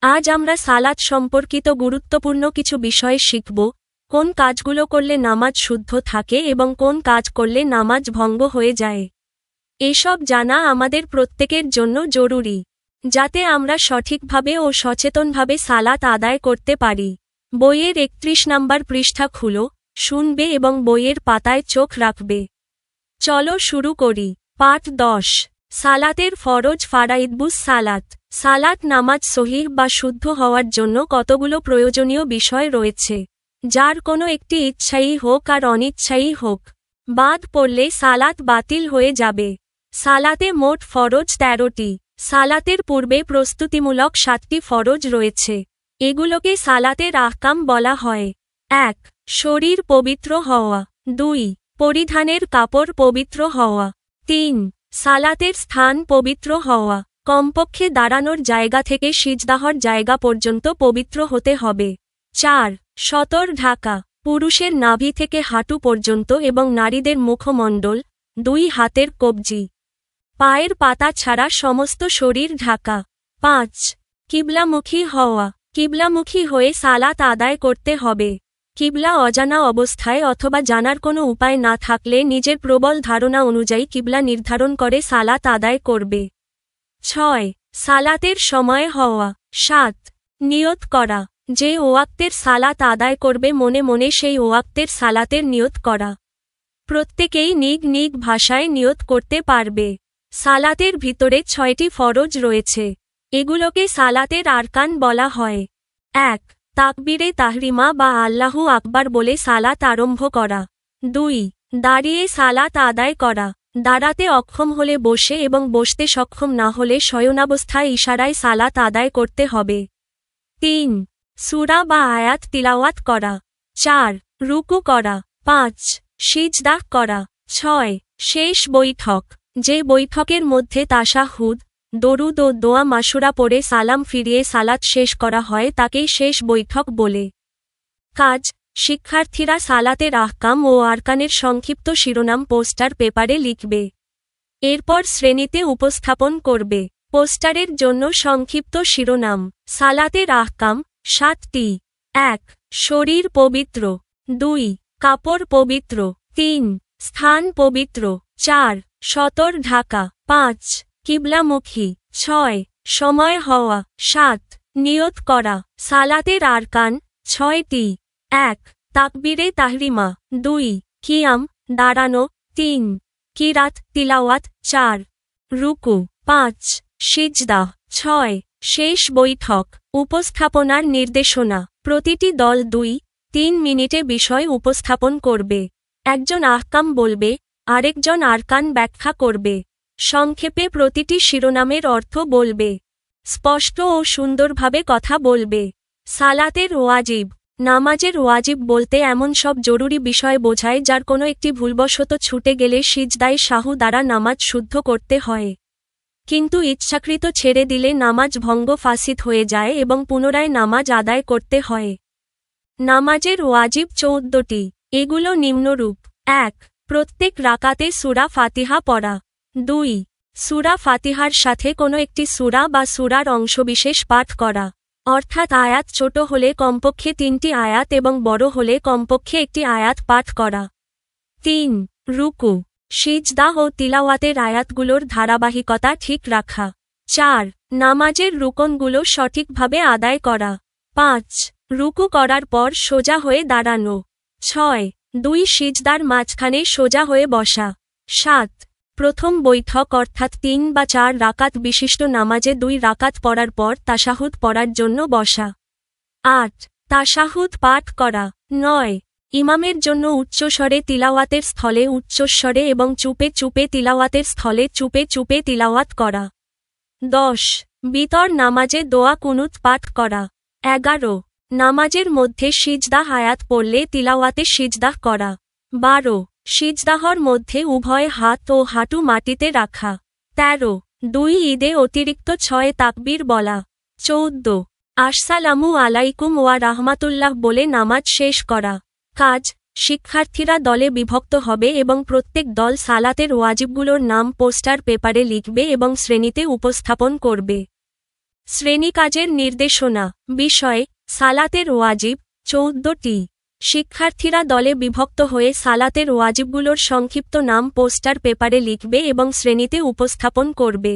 আজ আমরা সালাত সম্পর্কিত গুরুত্বপূর্ণ কিছু বিষয় শিখব। কোন কাজগুলো করলে নামাজ শুদ্ধ থাকে এবং কোন কাজ করলে নামাজ ভঙ্গ হয়ে যায়। এসব জানা আমাদের প্রত্যেকের জন্য জরুরি, যাতে আমরা সঠিকভাবে ও সচেতনভাবে সালাত আদায় করতে পারি। বইয়ের ৩১ নম্বর পৃষ্ঠা খুলো, শুনবে এবং বইয়ের পাতায় চোখ রাখবে। চলো শুরু করি। পাঠ ১০। সালাতের ফরজ ফারাইদবুস সালাত। সালাত নামাজ সহিহ বা শুদ্ধ হওয়ার জন্য কতগুলো প্রয়োজনীয় বিষয় রয়েছে, যার কোনো একটি ইচ্ছাই হোক আর অনিচ্ছাই হোক বাদ পড়লে সালাত বাতিল হয়ে যাবে। সালাতে মোট ফরজ ১৩টি। সালাতের পূর্বে প্রস্তুতিমূলক ৭টি ফরজ রয়েছে। এগুলোকে সালাতের আহকাম বলা হয়। ১. শরীর পবিত্র হওয়া। ২. পরিধানের কাপড় পবিত্র হওয়া। ৩. সালাতের স্থান পবিত্র হওয়া। কমপক্ষে দাঁড়ানোর জায়গা থেকে সিজদাহর জায়গা পর্যন্ত পবিত্র হতে হবে। ৪. সতর ঢাকা। পুরুষের নাভি থেকে হাঁটু পর্যন্ত এবং নারীদের মুখমণ্ডল, ২ হাতের কবজি, পায়ের পাতা ছাড়া সমস্ত শরীর ঢাকা। ৫. কিবলামুখী হওয়া। কিবলামুখী হয়ে সালাত আদায় করতে হবে। কিবলা অজানা অবস্থায় অথবা জানার কোনো উপায় না থাকলে নিজের প্রবল ধারণা অনুযায়ী কিবলা নির্ধারণ করে সালাত আদায় করবে। ৬. সালাতের সময় হওয়া। ৭. নিয়ত করা। যে ওয়াক্তের সালাত আদায় করবে মনে মনে সেই ওয়াক্তের সালাতের নিয়ত করা। প্রত্যেকেই নিজ নিজ ভাষায় নিয়ত করতে পারবে। সালাতের ভিতরে ৬টি ফরজ রয়েছে। এগুলোকে সালাতের আরকান বলা হয়। ১. তাকবীরে তাহরিমা বা আল্লাহু আকবার বলে সালাত আরম্ভ করা। ২. দাঁড়িয়ে সালাত আদায় করা। দাঁড়াতে অক্ষম হলে বসে এবং বসতে সক্ষম না হলে শয়নাবস্থায় ইশারায় সালাত আদায় করতে হবে। ৩. সূরা বা আয়াত তিলাওয়াত করা। ৪. রুকু করা। ৫. সিজদাহ করা। ৬. শেষ বৈঠক। যে বৈঠকের মধ্যে তাশাহুদ, দরুদ ও দোয়া মাশুরা পড়ে সালাম ফিরিয়ে সালাত শেষ করা হয় তাকেই শেষ বৈঠক বলে। কাজ: শিক্ষার্থীরা সালাতের আহকাম ও আরকানের সংক্ষিপ্ত শিরোনাম পোস্টার পেপারে লিখবে। এরপর শ্রেণীতে উপস্থাপন করবে। পোস্টারের জন্য সংক্ষিপ্ত শিরোনাম: সালাতের আহকাম ৭টি। ১. শরীর পবিত্র। ২. কাপড় পবিত্র। ৩. স্থান পবিত্র। ৪. সতর ঢাকা। ৫. কিবলামুখী। ৬. সময় হওয়া। ৭. নিয়ত করা। সালাতের আরকান ৬টি। ১. তাকবীরে তাহরিমা। ২. কিয়াম, দাঁড়ানো। ৩. কিরাত, তিলাওয়াত। ৪. রুকু। ৫. সিজদাহ। ৬. শেষ বৈঠক। উপস্থাপনার নির্দেশনা: প্রতিটি দল ২-৩ মিনিটে বিষয় উপস্থাপন করবে। একজন আহকাম বলবে, আরেকজন আরকান ব্যাখ্যা করবে। সংক্ষেপে প্রতিটি শিরোনামের অর্থ বলবে। স্পষ্ট ও সুন্দরভাবে কথা বলবে। সালাতের ওয়াজিব। নামাজের ওয়াজিব বলতে এমন সব জরুরি বিষয় বোঝায় যার কোনো একটি ভুলবশত ছুটে গেলে সিজদায়ে সাহু দ্বারা নামাজ শুদ্ধ করতে হয়। কিন্তু ইচ্ছাকৃত ছেড়ে দিলে নামাজ ভঙ্গ ফাসিদ হয়ে যায় এবং পুনরায় নামাজ আদায় করতে হয়। নামাজের ওয়াজিব ১৪টি। এগুলো নিম্নরূপ: ১. প্রত্যেক রাকাতে সূরা ফাতিহা পড়া। ২. সূরা ফাতিহার সাথে কোনো একটি সূরা বা সূরার অংশবিশেষ পাঠ করা, অর্থাৎ আয়াত ছোট হলে কমপক্ষে ৩টি আয়াত এবং বড় হলে কমপক্ষে একটি আয়াত পাঠ করা। ৩. রুকু, সিজদাহ ও তিলাওয়াতের আয়াতগুলোর ধারাবাহিকতা ঠিক রাখা। ৪. নামাজের রুকনগুলো সঠিকভাবে আদায় করা। ৫. রুকু করার পর সোজা হয়ে দাঁড়ানো। ৬. ২ সিজদার মাঝখানে সোজা হয়ে বসা। ৭. প্রথম বৈঠক অর্থাৎ ৩ বা ৪ রাকাত বিশিষ্ট নামাজে ২ রাকাত পড়ার পর তাশাহুদ পড়ার জন্য বসা। ৮. তাশাহুদ পাঠ করা। ৯. ইমামের জন্য উচ্চস্বরে তিলাওয়াতের স্থলে উচ্চস্বরে এবং চুপে চুপে তিলাওয়াতের স্থলে চুপে চুপে তিলাওয়াত করা। ১০. বিতর নামাজে দোয়া কুনুত পাঠ করা। ১১. নামাজের মধ্যে সিজদাহ আয়াত পড়লে তিলাওয়াতে সিজদাহ করা। ১২. সিজদাহর মধ্যে উভয় হাত ও হাঁটু মাটিতে রাখা। ১৩. ২ ঈদে অতিরিক্ত ৬ তাকবীর বলা। ১৪. আসসালামু আলাইকুম ওয়া রাহমাতুল্লাহ বলে নামাজ শেষ করা। কাজ: শিক্ষার্থীরা দলে বিভক্ত হবে এবং প্রত্যেক দল সালাতের ওয়াজিবগুলোর নাম পোস্টার পেপারে লিখবে এবং শ্রেণীতে উপস্থাপন করবে। শ্রেণীকাজের নির্দেশনা। বিষয়: সালাতের ওয়াজিব 14টি। শিক্ষার্থীরা দলে বিভক্ত হয়ে সালাতের ওয়াজিবগুলোর সংক্ষিপ্ত নাম পোস্টার পেপারে লিখবে এবং শ্রেণীতে উপস্থাপন করবে।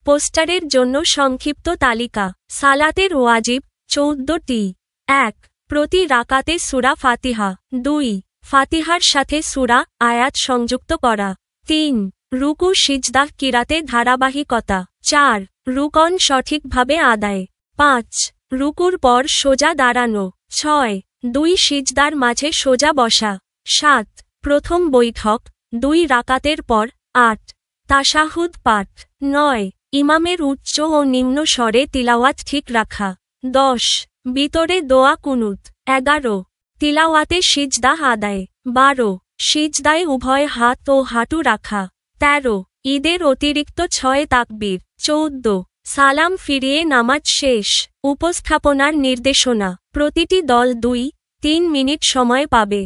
পোস্টারের জন্য সংক্ষিপ্ত তালিকা। সালাতের ওয়াজিব 14টি। 1. প্রতি রাকাতে সূরা ফাতিহা। 2. ফাতিহার সাথে সূরা, আয়াত সংযুক্ত করা। 3. রুকু সিজদাহ কিরাতে ধারাবাহিকতা। 4. রুকন সঠিকভাবে আদায়। 5. রুকুর পর সোজা দাঁড়ানো। 6. 2 সিজদার মাঝে সোজা বসা। 7. প্রথম বৈঠক 2 রাকাতের পর। 8. তাশাহুদ পাঠ। 9. ইমামের উচ্চ ও নিম্ন স্বরে তিলাওয়াত ঠিক রাখা। 10. ভিতরে দোয়া কুনুত। 11. তিলাওয়াতে সিজদাহ আদায়। 12. সিজদায় উভয় হাত ও হাঁটু রাখা। 13. ঈদের অতিরিক্ত 6 তাকবীর। 14. সালাম ফিরিয়ে নামাজ শেষ। উপস্থাপনার নির্দেশনা। প্রতিটি দল 2-3 মিনিট সময় পাবে।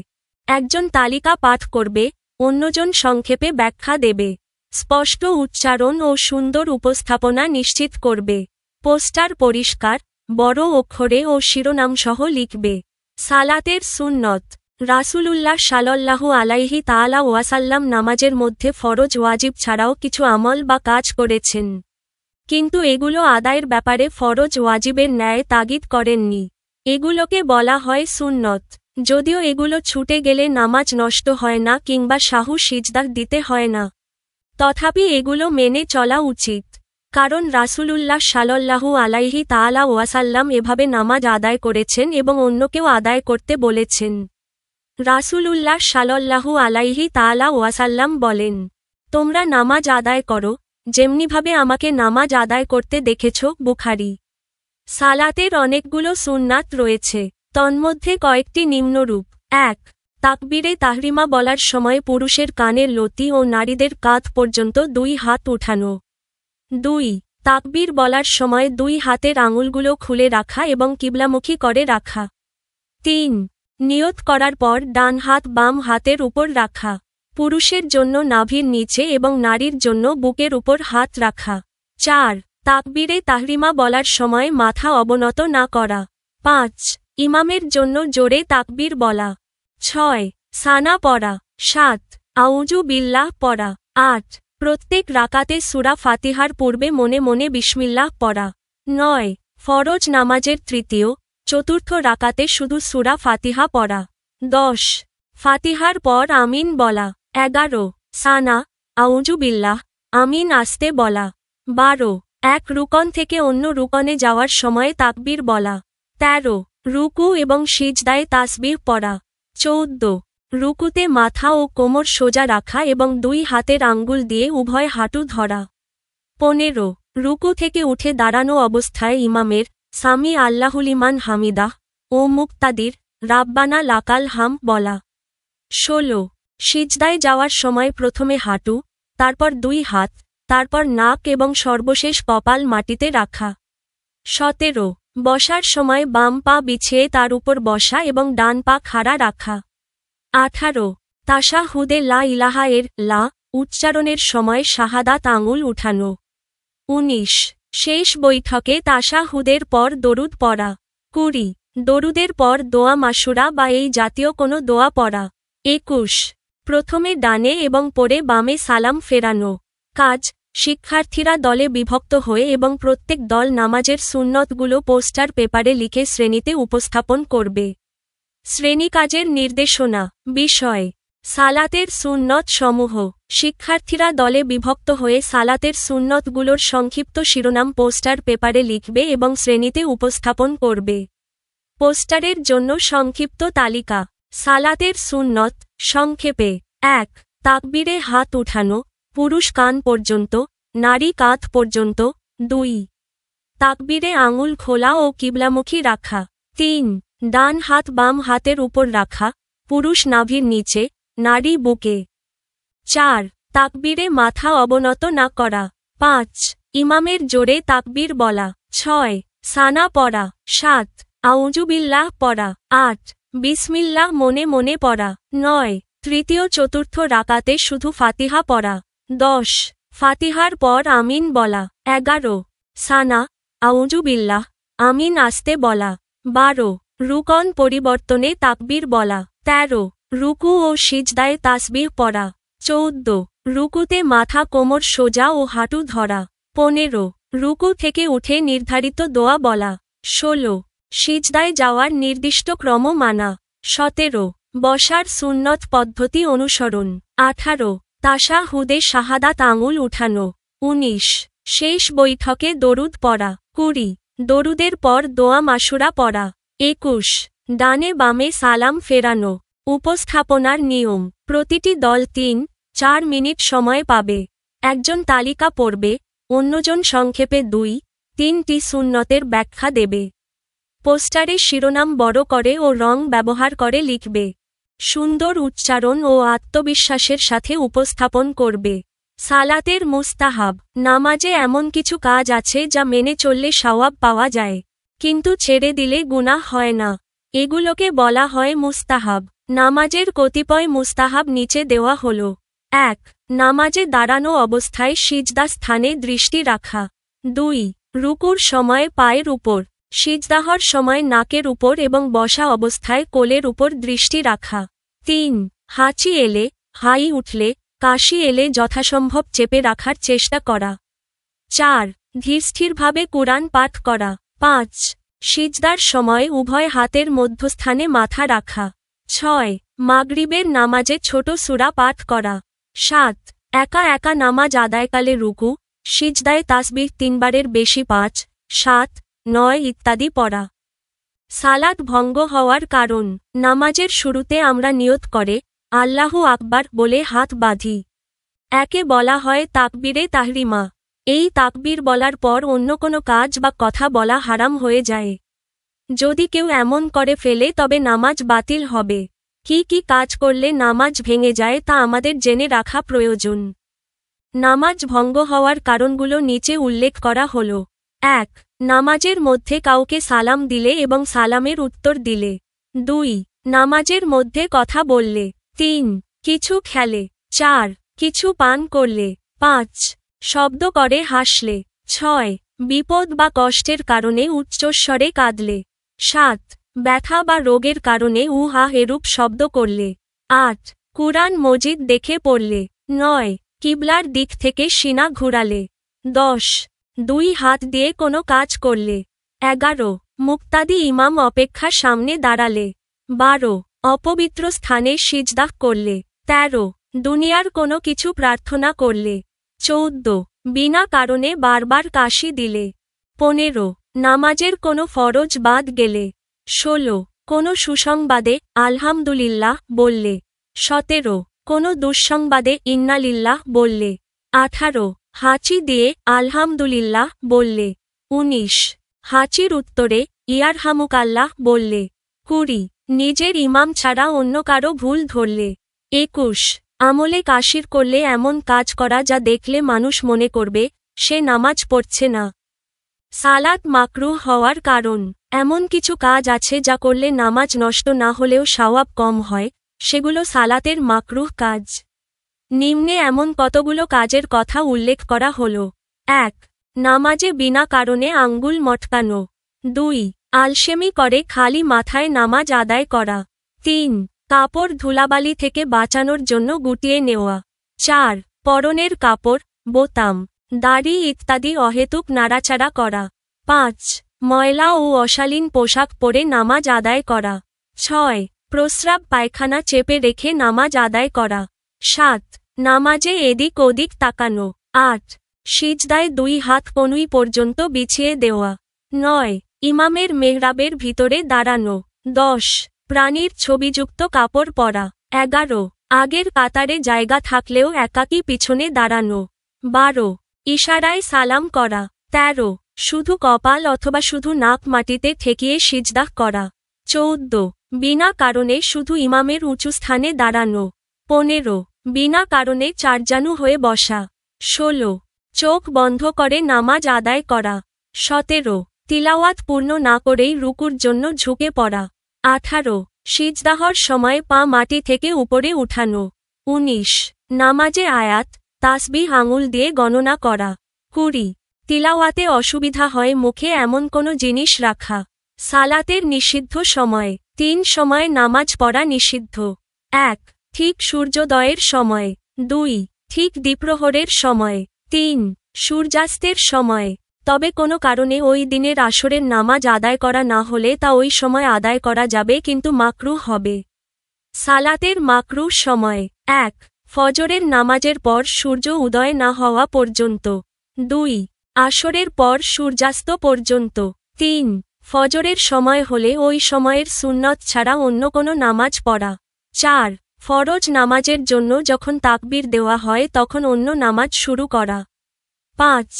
একজন তালিকা পাঠ করবে, অন্যজন সংক্ষেপে ব্যাখ্যা দেবে। স্পষ্ট উচ্চারণ ও সুন্দর উপস্থাপনা নিশ্চিত করবে। পোস্টার পরিষ্কার, বড় অক্ষরে ও শিরোনামসহ লিখবে। সালাতের সুন্নত। রাসূলুল্লাহ সাল্লাল্লাহু আলাইহি তাআলা ওয়াসাল্লাম নামাজের মধ্যে ফরজ ওয়াজিব ছাড়াও কিছু আমল বা কাজ করেছেন। কিন্তু এগুলো আদায়ের ব্যাপারে ফরজ ওয়াজিবের ন্যায় তাগিদ করেননি। এগুলোকে বলা হয় সুন্নত। যদিও এগুলো ছুটে গেলে নামাজ নষ্ট হয় না কিংবা সাহু সিজদাহ দিতে হয় না। তথাপি এগুলো মেনে চলা উচিত। কারণ রাসূলুল্লাহ সাল্লাল্লাহু আলাইহি তাআলা ওয়াসাল্লাম এভাবে নামাজ আদায় করেছেন এবং অন্যকেও আদায় করতে বলেছেন। রাসূলুল্লাহ সাল্লাল্লাহু আলাইহি তাআলা ওয়াসাল্লাম বলেন, তোমরা নামাজ আদায় করো, যেমনিভাবে আমাকে নামাজ আদায় করতে দেখেছ। বুখারী। সালাতের অনেকগুলো সুন্নাত রয়েছে। তন্মধ্যে কয়েকটি নিম্নরূপ। 1. তাকবীরে তাহরিমা বলার সময় পুরুষের কানের লতি ও নারীদের কাঁধ পর্যন্ত 2 হাত উঠানো। 2. তাকবীর বলার সময় 2 হাতের আঙুলগুলো খুলে রাখা এবং কিবলামুখী করে রাখা। 3. নিয়ত করার পর ডান হাত বাম হাতের উপর রাখা। পুরুষের জন্য নাভির নিচে এবং নারীর জন্য বুকের উপর হাত রাখা। 4. তাকবীরে তাহরিমা বলার সময় মাথা অবনত না করা। 5. ইমামের জন্য জোরে তাকবীর বলা। 6. সানা পড়া। 7. আউযু বিল্লাহ পড়া। 8. প্রত্যেক রাকাতে সূরা ফাতিহার পূর্বে মনে মনে বিসমিল্লাহ পড়া। 9. ফরজ নামাজের তৃতীয়, চতুর্থ রাকাতে শুধু সূরা ফাতিহা পড়া। 10. ফাতিহার পর আমিন বলা। 11. সানা, আউযু বিল্লাহ, আমিন আস্তে বলা। 12. এক রুকন থেকে অন্য রুকনে যাওয়ার সময় তাকবীর বলা। 13. রুকু এবং সিজদায় তাসবিহ পড়া। 14. রুকুতে মাথা ও কোমর সোজা রাখা এবং 2 হাতের আঙ্গুল দিয়ে উভয় হাঁটু ধরা। 15. রুকু থেকে উঠে দাঁড়ানো অবস্থায় ইমামের সামি আল্লাহুলিমান হামিদাহ ও মুক্তাদির রাব্বানা লাকাল হাম বলা। 16. সিজদায় যাওয়ার সময় প্রথমে হাঁটু, তারপর 2 হাত, তারপর নাক এবং সর্বশেষ কপাল মাটিতে রাখা। 17. বসার সময় বাম পা বিছিয়ে তার উপর বসা এবং ডান পা খাড়া রাখা। 18. তাশাহুদে লা ইলাহা এর লা উচ্চারণের সময় শাহাদাত আঙুল উঠানো। 19. শেষ বৈঠকে তাশাহুদের পর দরুদ পড়া। 20. দরুদের পর দোয়া মাশুরা বা এই জাতীয় কোনো দোয়া পড়া। 21. প্রথমে ডানে এবং পরে বামে সালাম ফেরানো। কাজ: শিক্ষার্থীরা দলে বিভক্ত হয়ে এবং প্রত্যেক দল নামাজের সুন্নতগুলো পোস্টার পেপারে লিখে শ্রেণীতে উপস্থাপন করবে। শ্রেণীকাজের নির্দেশনা। বিষয়: সালাতের সুন্নত সমূহ। শিক্ষার্থীরা দলে বিভক্ত হয়ে সালাতের সুন্নতগুলোর সংক্ষিপ্ত শিরোনাম পোস্টার পেপারে লিখবে এবং শ্রেণীতে উপস্থাপন করবে। পোস্টারের জন্য সংক্ষিপ্ত তালিকা। সালাতের সুন্নত সংক্ষেপে: 1. তাকবীরে হাত উঠানো, পুরুষ কান পর্যন্ত, নারী কাঁধ পর্যন্ত। 2. তাকবীরে আঙুল খোলা ও কিবলামুখী রাখা। 3. ডান হাত বাম হাতের উপর রাখা, পুরুষ নাভির নিচে, নারী বুকে। 4. তাকবীরে মাথা অবনত না করা। 5. ইমামের জোরে তাকবীর বলা। 6. সানা পড়া। 7. আউযু বিল্লাহ পড়া। 8. বিসমিল্লাহ মনে মনে পড়া। 9. তৃতীয় চতুর্থ রাকাতে শুধু ফাতিহা পড়া। 10. ফাতিহার পর আমিন বলা। 11. সানা, আউযু বিল্লাহ, আমিন আস্তে বলা। 12 রুকন পরিবর্তনে তাকবীর বলা। 13 রুকু ও সিজদায় তাসবিহ পড়া। 14 রুকুতে মাথা কোমর সোজা ও হাঁটু ধরা। 15 রুকু থেকে উঠে নির্ধারিত দোয়া বলা। 16 সিজদায় যাওয়ার নির্দিষ্ট ক্রম মানা। 17 বসার সুন্নত পদ্ধতি অনুসরণ। 18 তাশাহুদে শাহাদাত আঙুল উঠানো। 19 শেষ বৈঠকে দরুদ পড়া। 20 দরুদের পর দোয়া মাসুরা পড়া। 21 ডানে বামে সালাম ফেরানো। উপস্থাপনার নিয়ম, প্রতিটি দল 3-4 মিনিট সময় পাবে। একজন তালিকা পড়বে, অন্যজন সংক্ষেপে 2-3টি সুন্নতের ব্যাখ্যা দেবে। পোস্টারে শিরোনাম বড় করে ও রং ব্যবহার করে লিখবে। সুন্দর উচ্চারণ ও আত্মবিশ্বাসের সাথে উপস্থাপন করবে। সালাতের মুস্তাহাব, নামাজে এমন কিছু কাজ আছে যা মেনে চললে সওয়াব পাওয়া যায়, কিন্তু ছেড়ে দিলে গুনাহ হয় না। এগুলোকে বলা হয় মুস্তাহাব। নামাজের কতিপয় মুস্তাহাব নিচে দেওয়া হল। 1 নামাজে দাঁড়ানো অবস্থায় সিজদা স্থানে দৃষ্টি রাখা। 2 রুকুর সময় পায়ের উপর, সিজদাহর সময় নাকের উপর এবং বসা অবস্থায় কোলের উপর দৃষ্টি রাখা। 3 হাঁচি এলে, হাই উঠলে, কাশি এলে যথাসম্ভব চেপে রাখার চেষ্টা করা। 4 ধীরস্থিরভাবে কুরআন পাঠ করা। 5 সিজদার সময় উভয় হাতের মধ্যস্থানে মাথা রাখা। 6 মাগরিবের নামাজে ছোট সূরা পাঠ করা। 7 একা একা নামাজ আদায়কালে রুকু, সিজদায় তাসবিহ 3 বারের বেশি 5, 7, 9 ইত্যাদি পড়া। সালাত ভঙ্গ হওয়ার কারণ, নামাজের শুরুতে আমরা নিয়ত করে আল্লাহু আকবার বলে হাত বাঁধি। একে বলা হয় তাকবীরে তাহরিমা। এই তাকবীর বলার পর অন্য কোনো কাজ বা কথা বলা হারাম হয়ে যায়। যদি কেউ এমন করে ফেলে তবে নামাজ বাতিল হবে। কি কি কাজ করলে নামাজ ভেঙে যায় তা আমাদের জেনে রাখা প্রয়োজন। নামাজ ভঙ্গ হওয়ার কারণগুলো নিচে উল্লেখ করা হল। 1 নামাজের মধ্যে কাউকে সালাম দিলে এবং সালামের উত্তর দিলে। 2 নামাজের মধ্যে কথা বললে। 3 কিছু খেলে। 4 কিছু পান করলে। 5 শব্দ করে হাসলে। 6 বিপদ বা কষ্টের কারণে উচ্চস্বরে কাঁদলে। 7 ব্যথা বা রোগের কারণে উহা এরূপ শব্দ করলে। 8 কুরআন মজিদ দেখে পড়লে। 9 কিবলার দিক থেকে সিনা ঘুরালে। 10 2 হাত দিয়ে কোনো কাজ করলে। 11 মুক্তাদি ইমাম অপেক্ষা সামনে দাঁড়ালে। 12 অপবিত্র স্থানে সিজদা করলে। 13 দুনিয়ার কোনো কিছু প্রার্থনা করলে। 14 বিনা কারণে বারবার কাশি দিলে। 15 নামাজের কোনো ফরজ বাদ গেলে। 16 কোনো সুসংবাদে আলহামদুলিল্লাহ বললে। 17 কোনো দুঃসংবাদে ইন্নালিল্লাহ বললে। 18 হাঁচি দিয়ে আলহামদুলিল্লাহ বললে। 19 হাঁচির উত্তরে ইয়ারহামুকাল্লাহ বললে। 20 নিজের ইমাম ছাড়া অন্য কারো ভুল ধরলে। 21 আমলে কাশির করলে এমন কাজ করা যা দেখলে মানুষ মনে করবে সে নামাজ পড়ছে না। সালাত মাকরুহ হওয়ার কারণ, এমন কিছু কাজ আছে যা করলে নামাজ নষ্ট না হলেও সওয়াব কম হয়, সেগুলো সালাতের মাকরুহ কাজ। নিম্নে এমন কতগুলো কাজের কথা উল্লেখ করা হল। 1 নামাজে বিনা কারণে আঙ্গুল মটকানো। 2 আলসেমি করে খালি মাথায় নামাজ আদায় করা। 3 কাপড় ধুলাবালি থেকে বাঁচানোর জন্য গুটিয়ে নেওয়া। 4 পরনের কাপড়, বোতাম, দাড়ি ইত্যাদি অহেতুক নাড়াচাড়া করা। 5 ময়লা ও অশালীন পোশাক পরে নামাজ আদায় করা। 6 প্রস্রাব পায়খানা চেপে রেখে নামাজ আদায় করা। 7 নামাজে এদিক ওদিক তাকানো। 8 সিজদায় 2 হাত কনুই পর্যন্ত বিছিয়ে দেওয়া। 9 ইমামের মেহরাবের ভিতরে দাঁড়ানো। 10 প্রাণীর ছবিযুক্ত কাপড় পরা। 11 আগের কাতারে জায়গা থাকলেও একাকী পিছনে দাঁড়ানো। 12 ইশারায় সালাম করা। 13 শুধু কপাল অথবা শুধু নাক মাটিতে ঠেকিয়ে সিজদা করা। 14 বিনা কারণে শুধু ইমামের উঁচু স্থানে দাঁড়ানো। 15 বিনা কারণে চারজানু হয়ে বসা। 16 চোখ বন্ধ করে নামাজ আদায় করা। 17 তিলাওয়াত পূর্ণ না করেই রুকুর জন্য ঝুঁকে পড়া। 18 সিজদাহর সময় পা মাটি থেকে উপরে উঠানো। 19 নামাজে আয়াত, তাসবিহ আঙুল দিয়ে গণনা করা। 20 তিলাওয়াতে অসুবিধা হয় মুখে এমন কোনো জিনিস রাখা। সালাতের নিষিদ্ধ সময়। 3 সময়ে নামাজ পড়া নিষিদ্ধ। 1. ঠিক সূর্যোদয়ের সময়। 2. ঠিক দ্বিপ্রহরের সময়। 3. সূর্যাস্তের সময়। তবে কোনো কারণে ওই দিনের আসরের নামাজ আদায় করা না হলে তা ওই সময় আদায় করা যাবে, কিন্তু মাকরুহ হবে। সালাতের মাকরুহ সময়। 1. ফজরের নামাজের পর সূর্য উদয় না হওয়া পর্যন্ত। 2. আসরের পর সূর্যাস্ত পর্যন্ত। 3. ফজরের সময় হলে ওই সময়ের সুন্নত ছাড়া অন্য কোনো নামাজ পড়া। 4. ফরজ নামাজের জন্য যখন তাকবীর দেওয়া হয় তখন অন্য নামাজ শুরু করা। 5.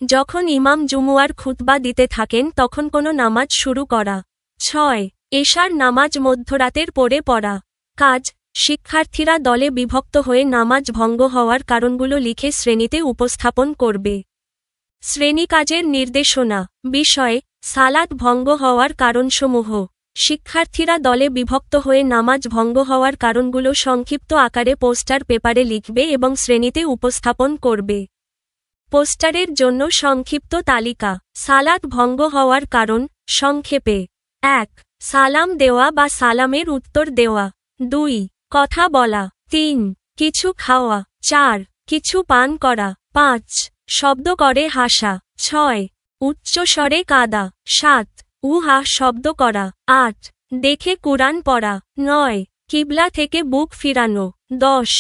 যখন ইমাম জুমুয়ার খুতবা দিতে থাকেন তখন কোনো নামাজ শুরু করা। 6. এশার নামাজ মধ্যরাতের পরে পড়া। কাজ: শিক্ষার্থীরা দলে বিভক্ত হয়ে নামাজ ভঙ্গ হওয়ার কারণগুলো লিখে শ্রেণীতে উপস্থাপন করবে। শ্রেণীকাজের নির্দেশনা। বিষয়: সালাত ভঙ্গ হওয়ার কারণসমূহ। শিক্ষার্থীরা দলে বিভক্ত হয়ে নামাজ ভঙ্গ হওয়ার কারণগুলো সংক্ষিপ্ত আকারে পোস্টার পেপারে লিখবে এবং শ্রেণীতে উপস্থাপন করবে। পোস্টারের জন্য সংক্ষিপ্ত তালিকা। সালাত ভঙ্গ হওয়ার কারণ সংক্ষেপে: 1. সালাম দেওয়া বা সালামের উত্তর দেওয়া। 2. কথা বলা। 3. কিছু খাওয়া। 4. কিছু পান করা। 5. শব্দ করে হাসা। 6. উচ্চস্বরে কাঁদা। 7. উহা শব্দ করা। 8. দেখে কুরআন পড়া। 9. কিবলা থেকে বুক ফিরানো। 10.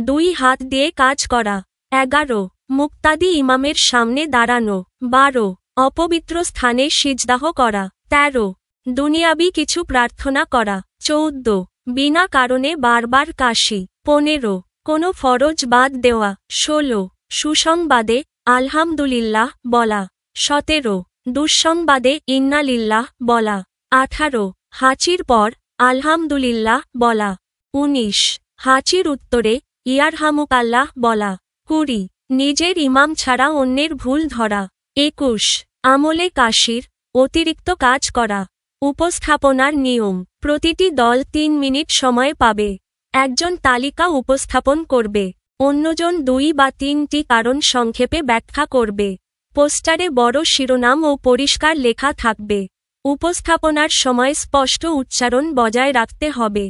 2 হাত দিয়ে কাজ করা। 11. মুক্তাদি ইমামের সামনে দাঁড়ানো। 12. অপবিত্র স্থানে সিজদাহ করা। 13. দুনিয়াবি কিছু প্রার্থনা করা। 14. বিনা কারণে বারবার কাশি। 15. কোনো ফরজ বাদ দেওয়া। 16. সুসংবাদে আলহামদুলিল্লাহ বলা। 17. দুঃসংবাদে ইন্না লিল্লাহ বলা। 18. হাঁচির পর আলহামদুলিল্লাহ বলা। 19. হাঁচির উত্তরে ইয়ারহামুকাল্লাহ বলা। 20. নিজের ইমাম ছাড়া অন্যের ভুল ধরা। 21. আমলে কাশির অতিরিক্ত কাজ করা। উপস্থাপনার নিয়ম: প্রতিটি দল 3 মিনিট সময় পাবে। একজন তালিকা উপস্থাপন করবে, অন্যজন 2 বা 3টি কারণ সংক্ষেপে ব্যাখ্যা করবে। পোস্টারে বড় শিরোনাম ও পরিষ্কার লেখা থাকবে। উপস্থাপনার সময় স্পষ্ট উচ্চারণ বজায় রাখতে হবে।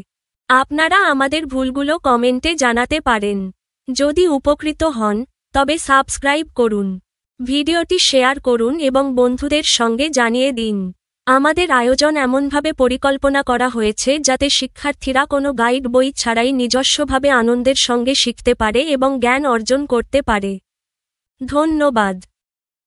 আপনারা আমাদের ভুলগুলো কমেন্টে জানাতে পারেন। যদি উপকৃত হন তবে সাবস্ক্রাইব করুন, ভিডিওটি শেয়ার করুন এবং বন্ধুদের সঙ্গে জানিয়ে দিন। আমাদের আয়োজন এমনভাবে পরিকল্পনা করা হয়েছে যাতে শিক্ষার্থীরা কোনো গাইড বই ছাড়াই নিজস্বভাবে আনন্দের সঙ্গে শিখতে পারে এবং জ্ঞান অর্জন করতে পারে। ধন্যবাদ।